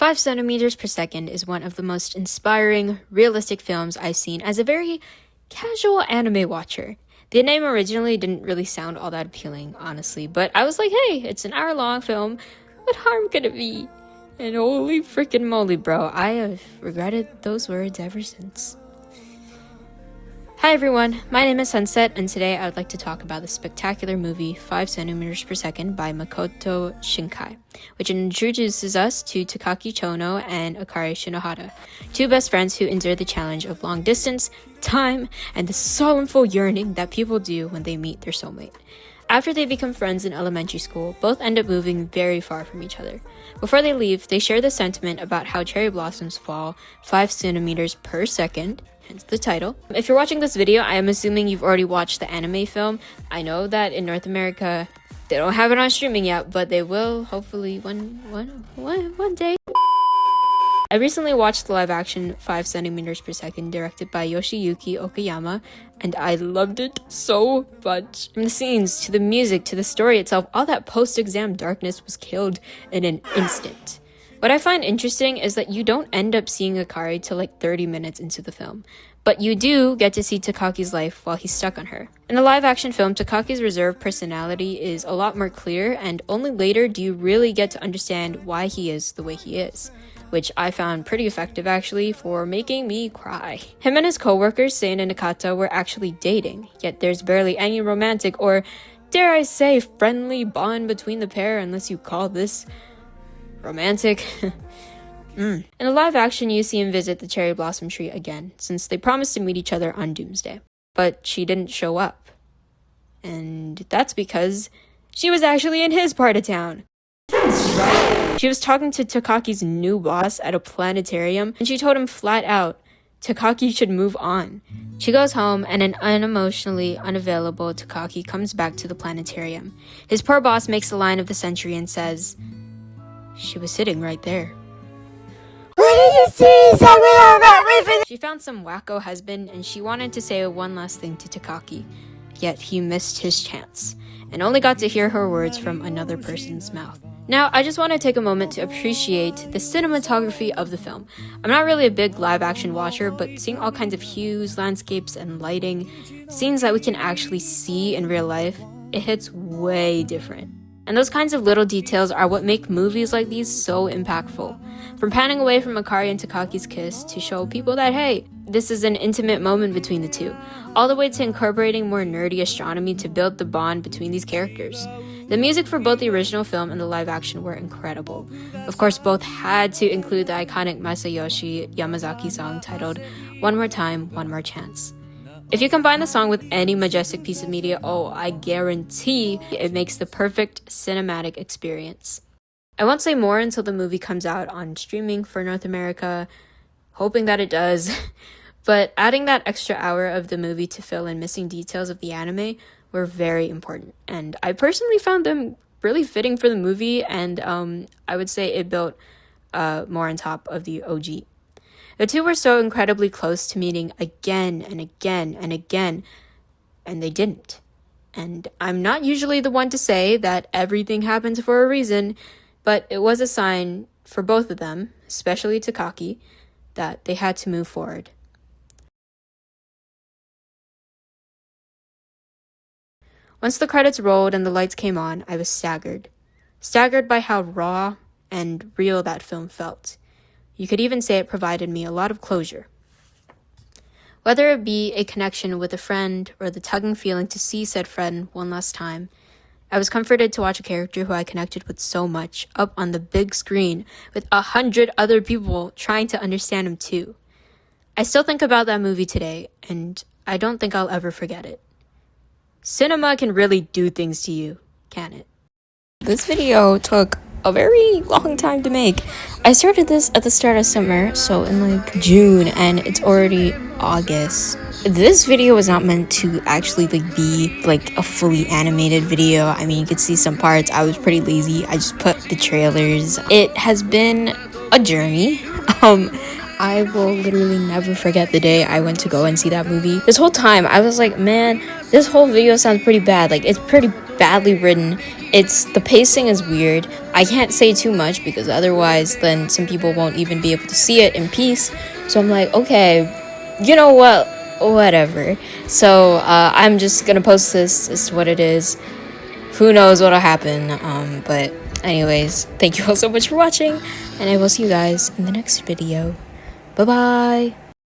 5 centimeters per second is one of the most inspiring, realistic films I've seen as a very casual anime watcher. The name originally didn't really sound all that appealing, honestly, but I was like, hey, it's an hour-long film. What harm could it be? And holy freaking moly, bro, I have regretted those words ever since. Hi everyone, my name is Sunset, and today I would like to talk about the spectacular movie 5 centimeters per second by Makoto Shinkai, which introduces us to Takaki Chono and Akari Shinohara, two best friends who endure the challenge of long distance, time, and the soulful yearning that people do when they meet their soulmate. After they become friends in elementary school, both end up moving very far from each other. Before they leave, they share the sentiment about how cherry blossoms fall 5 centimeters per second, hence the title. If you're watching this video, I am assuming you've already watched the anime film. I know that in North America, they don't have it on streaming yet, but they will hopefully one day. I recently watched the live-action 5 centimeters per second directed by Yoshiyuki Okayama, and I loved it so much. From the scenes, to the music, to the story itself, all that post-exam darkness was killed in an instant. What I find interesting is that you don't end up seeing Akari till like 30 minutes into the film, but you do get to see Takaki's life while he's stuck on her. In a live-action film, Takaki's reserved personality is a lot more clear, and only later do you really get to understand why he is the way he is, which I found pretty effective actually for making me cry. Him and his co-workers, Sein and Nakata, were actually dating, yet there's barely any romantic or, dare I say, friendly bond between the pair unless you call this romantic. In the live action, you see him visit the cherry blossom tree again, since they promised to meet each other on Doomsday. But she didn't show up. And that's because she was actually in his part of town. She was talking to Takaki's new boss at a planetarium, and she told him flat out, Takaki should move on. She goes home, and an unemotionally unavailable Takaki comes back to the planetarium. His poor boss makes the line of the century and says, she was sitting right there. What did you see? She found some wacko husband, and she wanted to say one last thing to Takaki, yet he missed his chance, and only got to hear her words from another person's mouth. Now, I just want to take a moment to appreciate the cinematography of the film. I'm not really a big live-action watcher, but seeing all kinds of hues, landscapes, and lighting, scenes that we can actually see in real life, it hits way different. And those kinds of little details are what make movies like these so impactful. From panning away from Akari and Takaki's kiss to show people that, hey, this is an intimate moment between the two, all the way to incorporating more nerdy astronomy to build the bond between these characters. The music for both the original film and the live action were incredible. Of course, both had to include the iconic Masayoshi Yamazaki song titled One More Time, One More Chance. If you combine the song with any majestic piece of media, oh, I guarantee it makes the perfect cinematic experience. I won't say more until the movie comes out on streaming for North America, hoping that it does, but adding that extra hour of the movie to fill in missing details of the anime were very important, and I personally found them really fitting for the movie, and I would say it built more on top of the OG. The two were so incredibly close to meeting again and again and again, and they didn't. And I'm not usually the one to say that everything happens for a reason, but it was a sign for both of them, especially Takaki, that they had to move forward. Once the credits rolled and the lights came on, I was staggered. Staggered by how raw and real that film felt. You could even say it provided me a lot of closure. Whether it be a connection with a friend or the tugging feeling to see said friend one last time, I was comforted to watch a character who I connected with so much up on the big screen with 100 other people trying to understand him too. I still think about that movie today, and I don't think I'll ever forget it. Cinema can really do things to you, can it? This video took a very long time to make. I started this at the start of summer, so in like June, and it's already August. This video was not meant to actually be like a fully animated video. I mean, you could see some parts. I was pretty lazy. I just put the trailers. It has been a journey. I will literally never forget the day I went to go and see that movie. This whole time, I was like, man, this whole video sounds pretty bad. Like, it's pretty badly written. The pacing is weird. I can't say too much because otherwise then some people won't even be able to see it in peace. So I'm like, okay, you know what, whatever. So I'm just gonna post this as what it is. Who knows what'll happen, but anyways, thank you all so much for watching, and I will see you guys in the next video. Bye bye.